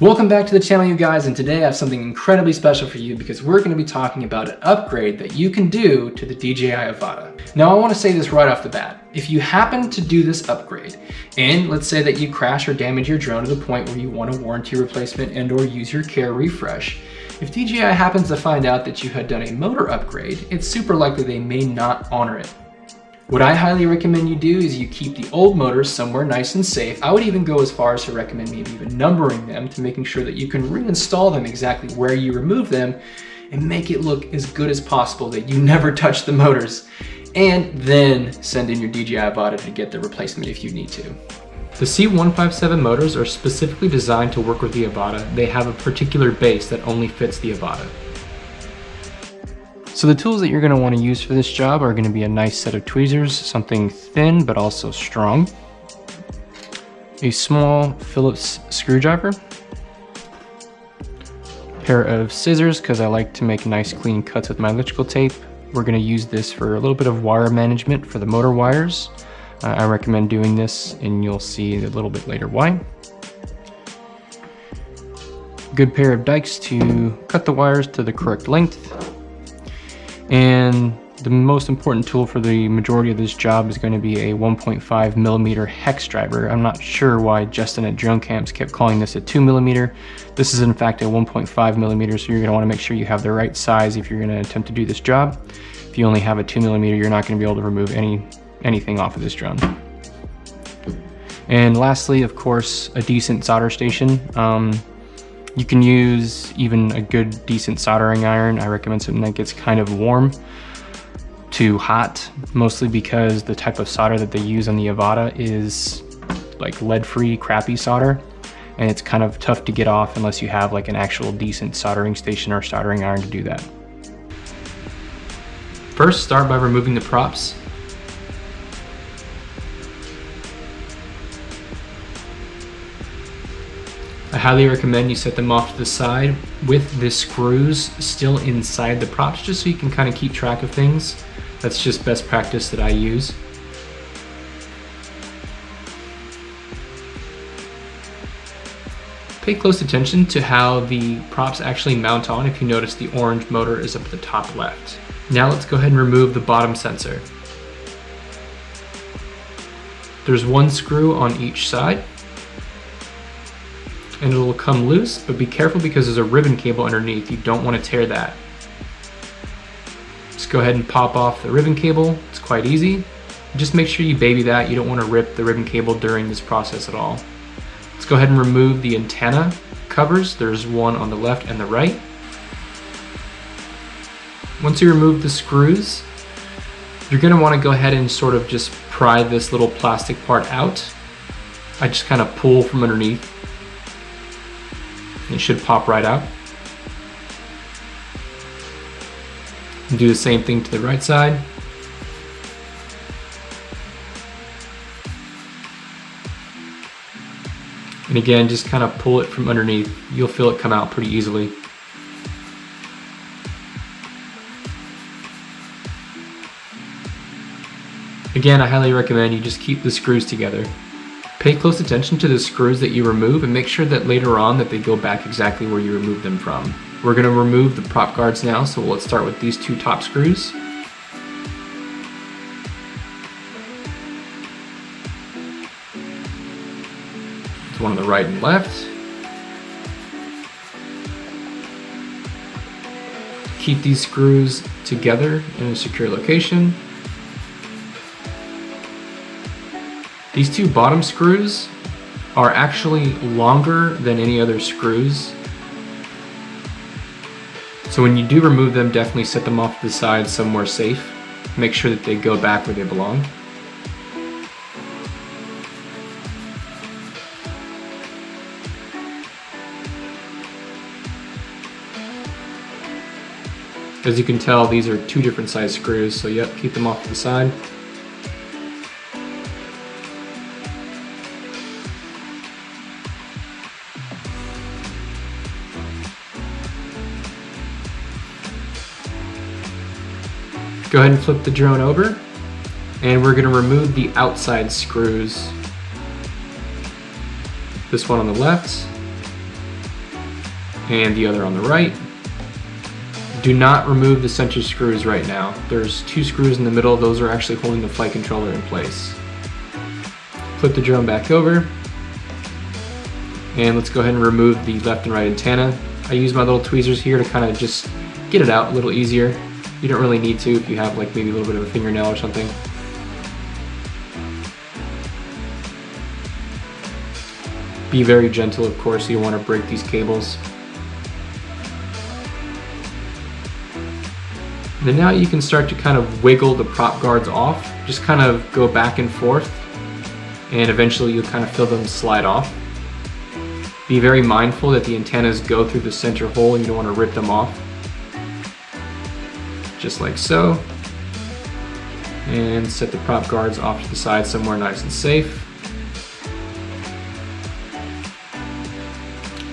Welcome back to the channel, you guys, and today I have something incredibly special for you because we're going to be talking about an upgrade that you can do to the DJI AVATA. Now I want to say this right off the bat. If you happen to do this upgrade, and let's say that you crash or damage your drone to the point where you want a warranty replacement and or use your care refresh, if DJI happens to find out that you had done a motor upgrade, it's super likely they may not honor it. What I highly recommend you do is you keep the old motors somewhere nice and safe. I would even go as far as to recommend maybe even numbering them to making sure that you can reinstall them exactly where you remove them and make it look as good as possible that you never touch the motors, and then send in your DJI AVATA to get the replacement if you need to. The C157 motors are specifically designed to work with the AVATA. They have a particular base that only fits the AVATA. So the tools that you're going to want to use for this job are going to be a nice set of tweezers, something thin but also strong, a small Phillips screwdriver, a pair of scissors because I like to make nice clean cuts with my electrical tape. We're going to use this for a little bit of wire management for the motor wires. I recommend doing this and you'll see a little bit later why. A good pair of dikes to cut the wires to the correct length. And the most important tool for the majority of this job is going to be a 1.5mm hex driver. I'm not sure why Justin at Drone Camps kept calling this a 2mm. This is in fact a 1.5mm, so you're going to want to make sure you have the right size if you're going to attempt to do this job. If you only have a 2mm, you're not going to be able to remove anything off of this drone. And lastly, of course, a decent solder station. You can use even a good decent soldering iron. I recommend something that gets kind of warm to hot, mostly because the type of solder that they use on the AVATA is like lead-free crappy solder, and it's kind of tough to get off unless you have like an actual decent soldering station or soldering iron to do that. First, start by removing the props. I highly recommend you set them off to the side with the screws still inside the props, just so you can kind of keep track of things. That's just best practice that I use. Pay close attention to how the props actually mount on. If you notice, the orange motor is up at the top left. Now let's go ahead and remove the bottom sensor. There's one screw on each side, and it'll come loose, but be careful because there's a ribbon cable underneath. You don't want to tear that. Just go ahead and pop off the ribbon cable. It's quite easy. Just make sure you baby that. You don't want to rip the ribbon cable during this process at all. Let's go ahead and remove the antenna covers. There's one on the left and the right. Once you remove the screws, you're going to want to go ahead and sort of just pry this little plastic part out. I just kind of pull from underneath. It should pop right out. And do the same thing to the right side. And again, just kind of pull it from underneath. You'll feel it come out pretty easily. Again, I highly recommend you just keep the screws together. Pay close attention to the screws that you remove and make sure that later on that they go back exactly where you removed them from. We're going to remove the prop guards now, so let's start with these two top screws. There's one on the right and left. Keep these screws together in a secure location. These two bottom screws are actually longer than any other screws. So when you do remove them, definitely set them off to the side somewhere safe. Make sure that they go back where they belong. As you can tell, these are two different size screws, so yep, keep them off to the side. Go ahead and flip the drone over, and we're going to remove the outside screws. This one on the left and the other on the right. Do not remove the center screws right now. There's 2 screws in the middle. Those are actually holding the flight controller in place. Flip the drone back over, and let's go ahead and remove the left and right antenna. I use my little tweezers here to kind of just get it out a little easier. You don't really need to if you have like maybe a little bit of a fingernail or something. Be very gentle, of course, you don't want to break these cables. And then now you can start to kind of wiggle the prop guards off. Just kind of go back and forth, and eventually you'll kind of feel them slide off. Be very mindful that the antennas go through the center hole and you don't want to rip them off. Just like so. And set the prop guards off to the side somewhere nice and safe.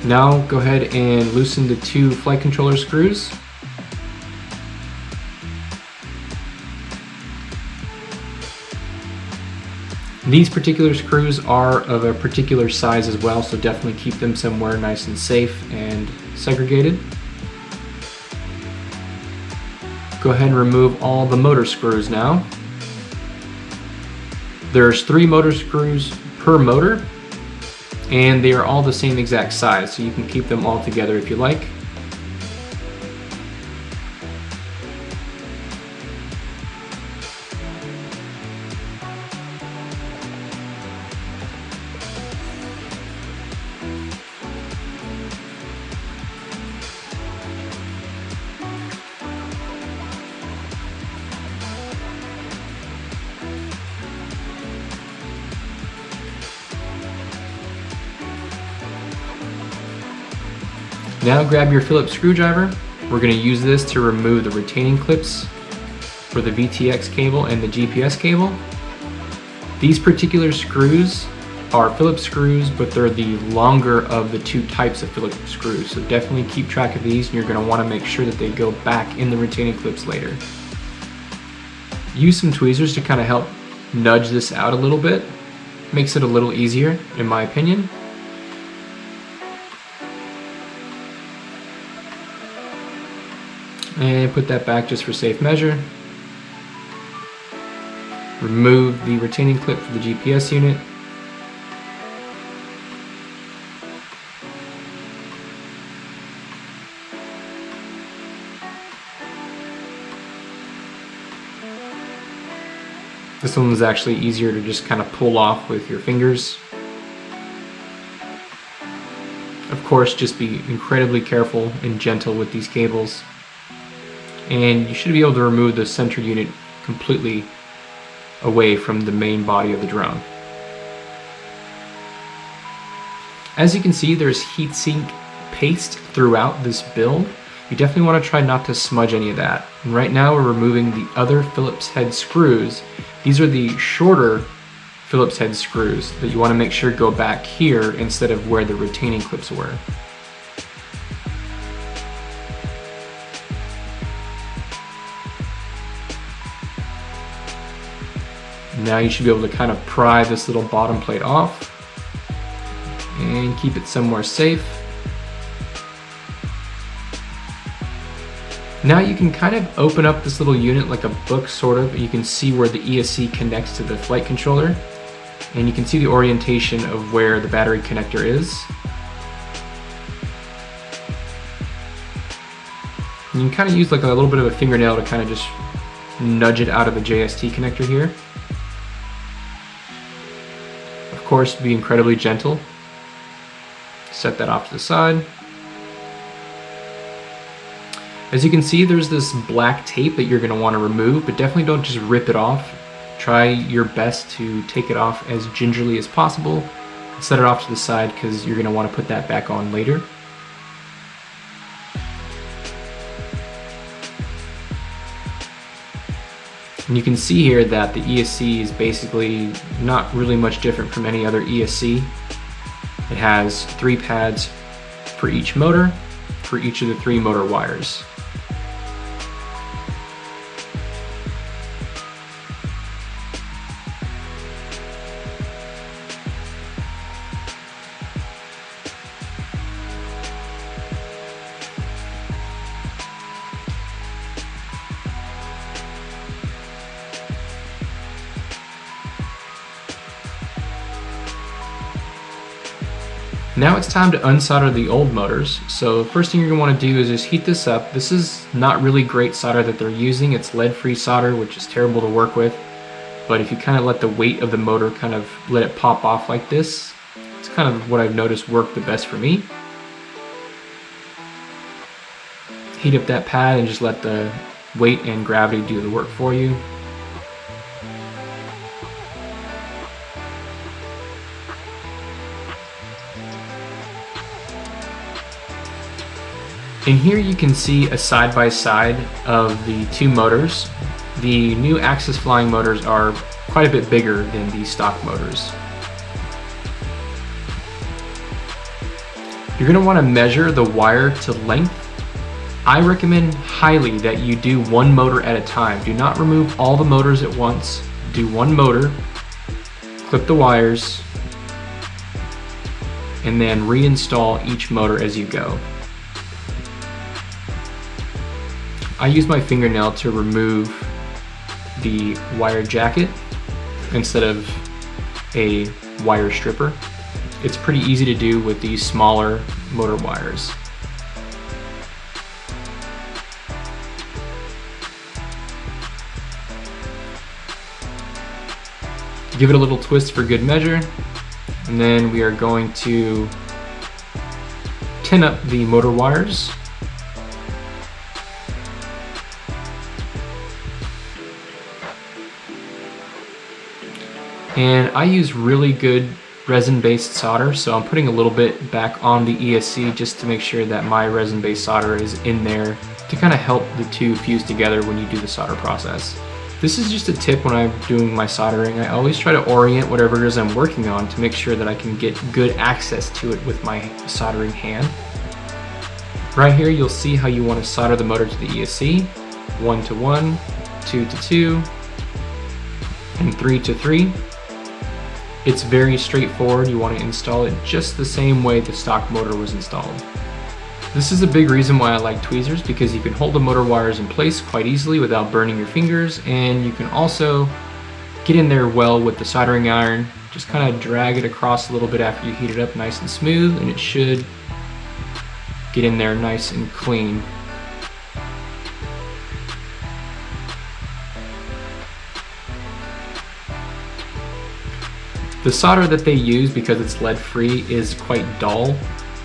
Now go ahead and loosen the 2 flight controller screws. These particular screws are of a particular size as well, so definitely keep them somewhere nice and safe and segregated. Go ahead and remove all the motor screws now. There's 3 motor screws per motor, and they are all the same exact size, so you can keep them all together if you like. Now grab your Phillips screwdriver. We're going to use this to remove the retaining clips for the VTX cable and the GPS cable. These particular screws are Phillips screws, but they're the longer of the 2 types of Phillips screws. So definitely keep track of these, and you're going to want to make sure that they go back in the retaining clips later. Use some tweezers to kind of help nudge this out a little bit. Makes it a little easier, in my opinion. And put that back just for safe measure. Remove the retaining clip for the GPS unit. This one is actually easier to just kind of pull off with your fingers. Of course, just be incredibly careful and gentle with these cables. And you should be able to remove the center unit completely away from the main body of the drone. As you can see, there's heatsink paste throughout this build. You definitely want to try not to smudge any of that. And right now we're removing the other Phillips head screws. These are the shorter Phillips head screws that you want to make sure go back here instead of where the retaining clips were. Now you should be able to kind of pry this little bottom plate off and keep it somewhere safe. Now you can kind of open up this little unit like a book, sort of. You can see where the ESC connects to the flight controller, and you can see the orientation of where the battery connector is. And you can kind of use like a little bit of a fingernail to kind of just nudge it out of the JST connector here. Of course, be incredibly gentle. Set that off to the side. As you can see, there's this black tape that you're going to want to remove, but definitely don't just rip it off. Try your best to take it off as gingerly as possible. Set it off to the side because you're going to want to put that back on later. And you can see here that the ESC is basically not really much different from any other ESC. It has 3 pads for each motor, for each of the 3 motor wires. Now it's time to unsolder the old motors. So first thing you're going to want to do is just heat this up. This is not really great solder that they're using. It's lead-free solder, which is terrible to work with. But if you kind of let the weight of the motor kind of let it pop off like this, it's kind of what I've noticed worked the best for me. Heat up that pad and just let the weight and gravity do the work for you. And here you can see a side-by-side of the two motors. The new Axisflying motors are quite a bit bigger than the stock motors. You're going to want to measure the wire to length. I recommend highly that you do one motor at a time. Do not remove all the motors at once. Do one motor, clip the wires, and then reinstall each motor as you go. I use my fingernail to remove the wire jacket instead of a wire stripper. It's pretty easy to do with these smaller motor wires. Give it a little twist for good measure, and then we are going to tin up the motor wires. And I use really good resin-based solder, so I'm putting a little bit back on the ESC just to make sure that my resin-based solder is in there to kind of help the two fuse together when you do the solder process. This is just a tip when I'm doing my soldering. I always try to orient whatever it is I'm working on to make sure that I can get good access to it with my soldering hand. Right here you'll see how you want to solder the motor to the ESC. 1 to 1, 2 to 2, and 3 to 3. It's very straightforward. You want to install it just the same way the stock motor was installed. This is a big reason why I like tweezers, because you can hold the motor wires in place quite easily without burning your fingers, and you can also get in there well with the soldering iron. Just kind of drag it across a little bit after you heat it up nice and smooth, and it should get in there nice and clean. The solder that they use, because it's lead free, is quite dull.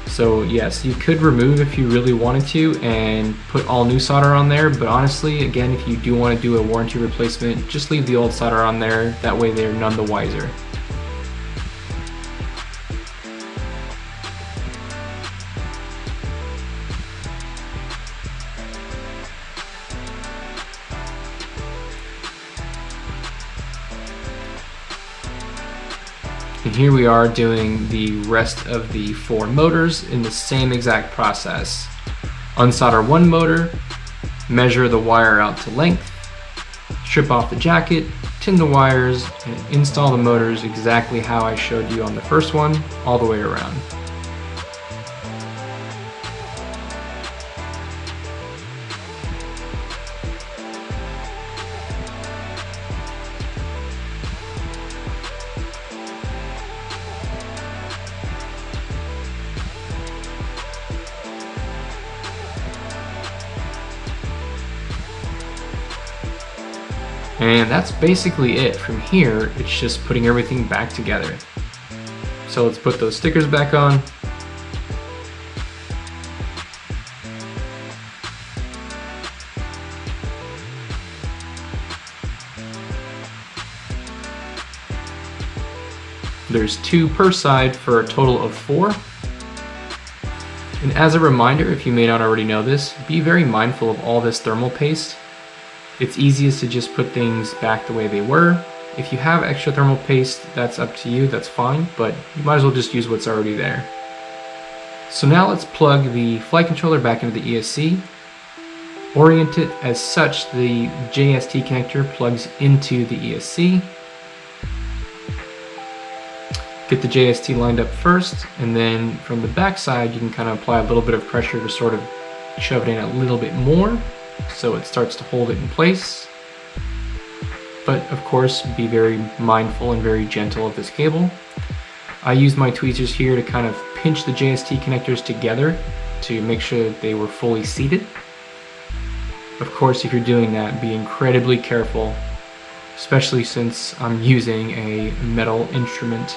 So yes, you could remove if you really wanted to and put all new solder on there, but honestly, again, if you do want to do a warranty replacement, just leave the old solder on there. That way they're none the wiser. And here we are doing the rest of the 4 motors in the same exact process. Unsolder one motor, measure the wire out to length, strip off the jacket, tin the wires, and install the motors exactly how I showed you on the first one, all the way around. And that's basically it. From here, it's just putting everything back together. So let's put those stickers back on. There's 2 per side for a total of 4. And as a reminder, if you may not already know this, be very mindful of all this thermal paste. It's easiest to just put things back the way they were. If you have extra thermal paste, that's up to you, that's fine, but you might as well just use what's already there. So now let's plug the flight controller back into the ESC. Orient it as such the JST connector plugs into the ESC. Get the JST lined up first, and then from the back side you can kind of apply a little bit of pressure to sort of shove it in a little bit more so it starts to hold it in place. But of course, be very mindful and very gentle of this cable. I use my tweezers here to kind of pinch the JST connectors together to make sure that they were fully seated. Of course, if you're doing that, be incredibly careful, especially since I'm using a metal instrument.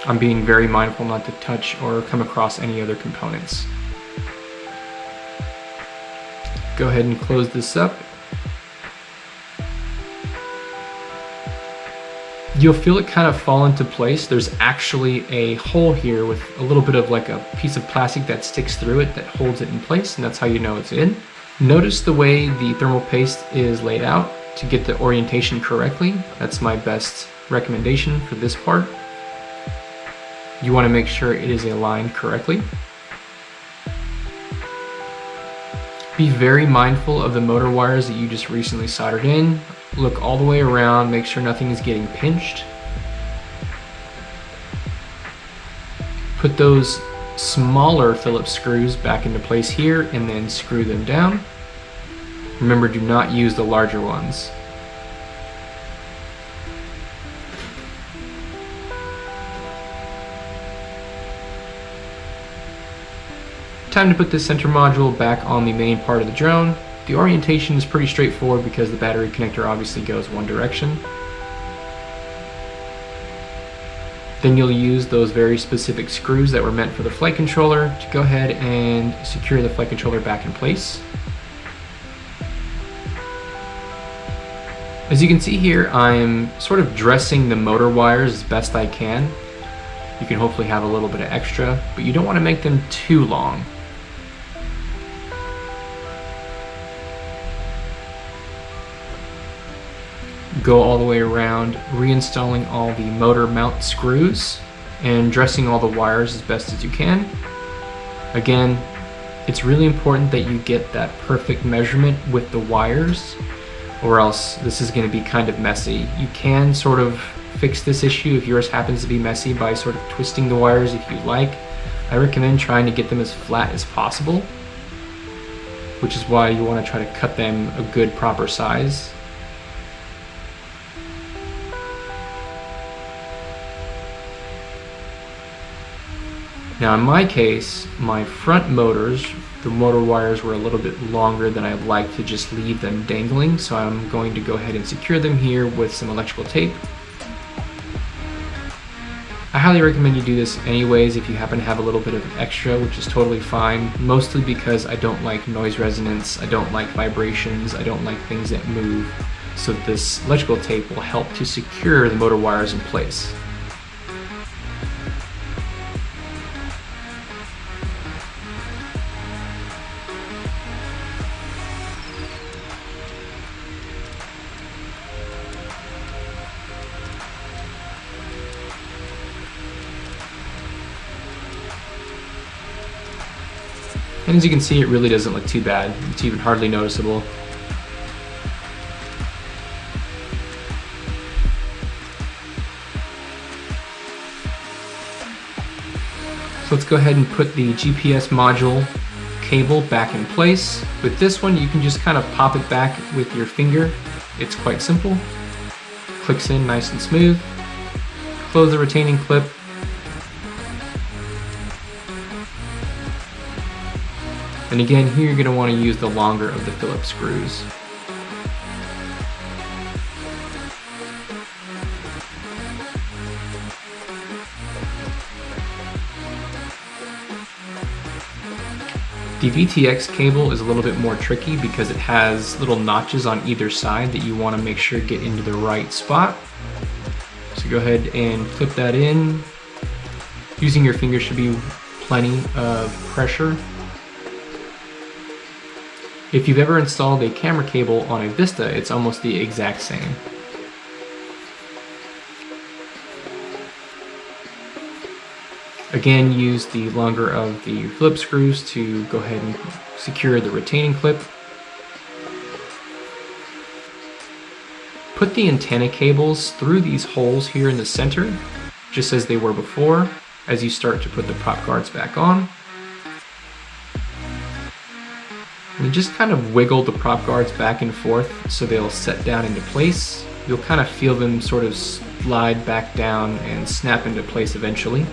I'm being very mindful not to touch or come across any other components. Go ahead and close this up. You'll feel it kind of fall into place. There's actually a hole here with a little bit of like a piece of plastic that sticks through it that holds it in place, and that's how you know it's in. Notice the way the thermal paste is laid out to get the orientation correctly. That's my best recommendation for this part. You want to make sure it is aligned correctly. Be very mindful of the motor wires that you just recently soldered in. Look all the way around, make sure nothing is getting pinched. Put those smaller Phillips screws back into place here and then screw them down. Remember, do not use the larger ones. Time to put this center module back on the main part of the drone. The orientation is pretty straightforward because the battery connector obviously goes one direction. Then you'll use those very specific screws that were meant for the flight controller to go ahead and secure the flight controller back in place. As you can see here, I'm sort of dressing the motor wires as best I can. You can hopefully have a little bit of extra, but you don't want to make them too long. Go all the way around, reinstalling all the motor mount screws and dressing all the wires as best as you can. Again, it's really important that you get that perfect measurement with the wires, or else this is going to be kind of messy. You can sort of fix this issue if yours happens to be messy by sort of twisting the wires if you like. I recommend trying to get them as flat as possible, which is why you want to try to cut them a good proper size. Now in my case, my front motors, the motor wires were a little bit longer than I'd like to just leave them dangling, so I'm going to go ahead and secure them here with some electrical tape. I highly recommend you do this anyways if you happen to have a little bit of extra, which is totally fine, mostly because I don't like noise resonance, I don't like vibrations, I don't like things that move, so this electrical tape will help to secure the motor wires in place. And as you can see, it really doesn't look too bad. It's even hardly noticeable. So let's go ahead and put the GPS module cable back in place. With this one, you can just kind of pop it back with your finger. It's quite simple. Clicks in nice and smooth. Close the retaining clip. And again, here you're going to want to use the longer of the Phillips screws. The VTX cable is a little bit more tricky because it has little notches on either side that you want to make sure get into the right spot. So go ahead and clip that in. Using your finger should be plenty of pressure. If you've ever installed a camera cable on a Vista, it's almost the exact same. Again, use the longer of the Phillips screws to go ahead and secure the retaining clip. Put the antenna cables through these holes here in the center, just as they were before, as you start to put the prop guards back on. And just kind of wiggle the prop guards back and forth so they'll set down into place. You'll kind of feel them sort of slide back down and snap into place eventually.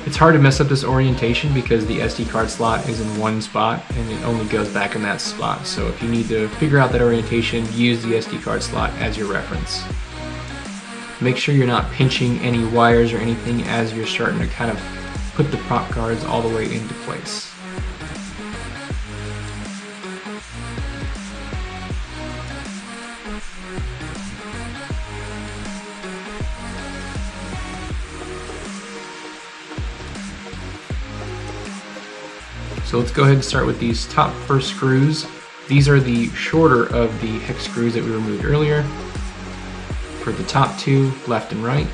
It's hard to mess up this orientation because the SD card slot is in one spot and it only goes back in that spot. So if you need to figure out that orientation, use the SD card slot as your reference. Make sure you're not pinching any wires or anything as you're starting to kind of put the prop guards all the way into place. So let's go ahead and start with these top first screws. These are the shorter of the hex screws that we removed earlier. For the top two, left and right.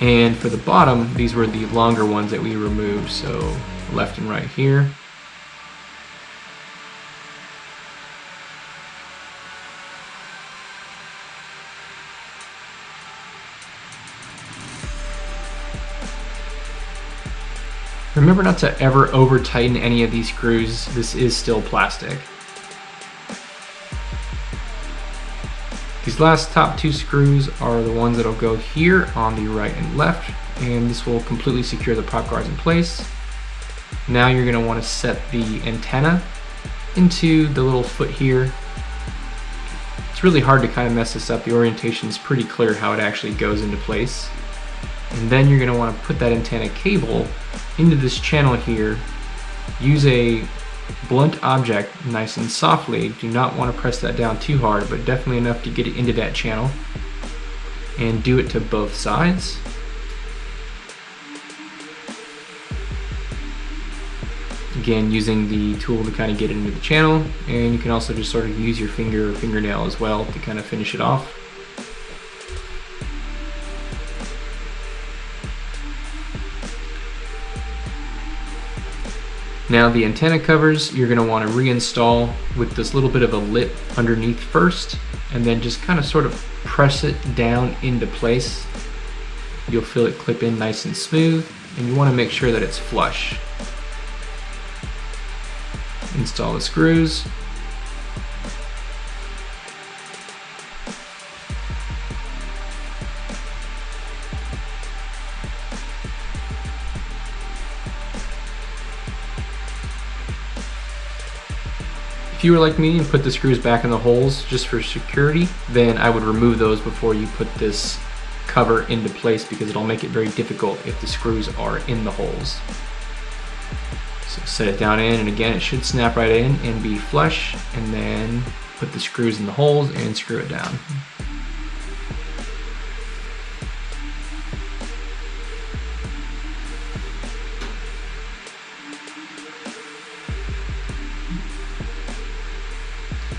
And for the bottom, these were the longer ones that we removed, so left and right here. Remember not to ever over tighten any of these screws. This is still plastic. These last top two screws are the ones that'll go here on the right and left, and this will completely secure the prop guards in place. Now you're going to want to set the antenna into the little foot here. It's really hard to kind of mess this up. The orientation is pretty clear how it actually goes into place. And then you're going to want to put that antenna cable into this channel here. Use a blunt object nice and softly. Do not want to press that down too hard, but definitely enough to get it into that channel. And do it to both sides. Again, using the tool to kind of get it into the channel, and you can also just sort of use your finger or fingernail as well to kind of finish it off. Now the antenna covers, you're going to want to reinstall with this little bit of a lip underneath first, and then just kind of sort of press it down into place. You'll feel it clip in nice and smooth, and you want to make sure that it's flush. Install the screws. If you were like me and put the screws back in the holes just for security, then I would remove those before you put this cover into place, because it'll make it very difficult if the screws are in the holes. So set it down in, and again, it should snap right in and be flush, and then put the screws in the holes and screw it down.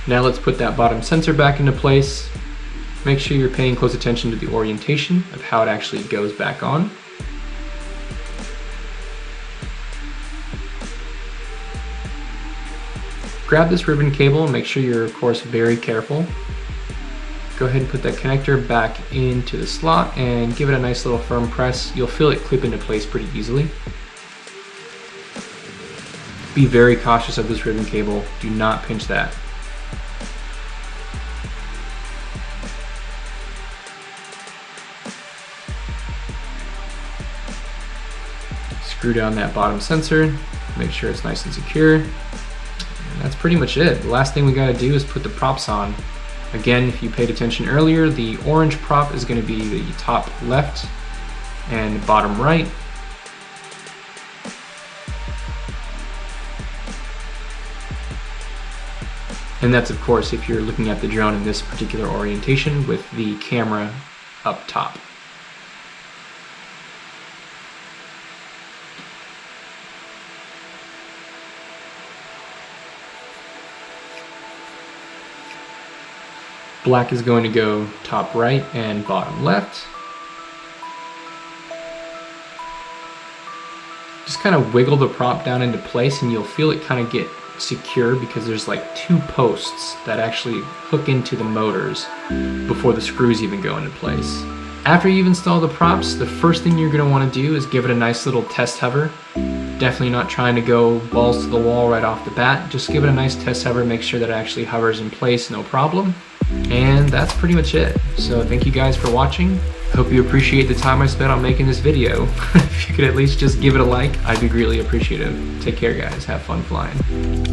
Now let's put that bottom sensor back into place. Make sure you're paying close attention to the orientation of how it actually goes back on. Grab this ribbon cable and make sure you're, of course, very careful. Go ahead and put that connector back into the slot and give it a nice little firm press. You'll feel it clip into place pretty easily. Be very cautious of this ribbon cable. Do not pinch that. Screw down that bottom sensor, make sure it's nice and secure. And that's pretty much it. The last thing we gotta do is put the props on. Again, if you paid attention earlier, the orange prop is gonna be the top left and bottom right. And that's, of course, if you're looking at the drone in this particular orientation with the camera up top. Black is going to go top right and bottom left. Just kind of wiggle the prop down into place and you'll feel it kind of get secure, because there's like two posts that actually hook into the motors before the screws even go into place. After you've installed the props, the first thing you're going to want to do is give it a nice little test hover. definitely not trying to go balls to the wall right off the bat. Just give it a nice test hover, make sure that it actually hovers in place, no problem. And that's pretty much it. So thank you guys for watching. Hope you appreciate the time I spent on making this video. If you could at least just give it a like, I'd be greatly appreciative. Take care guys, have fun flying.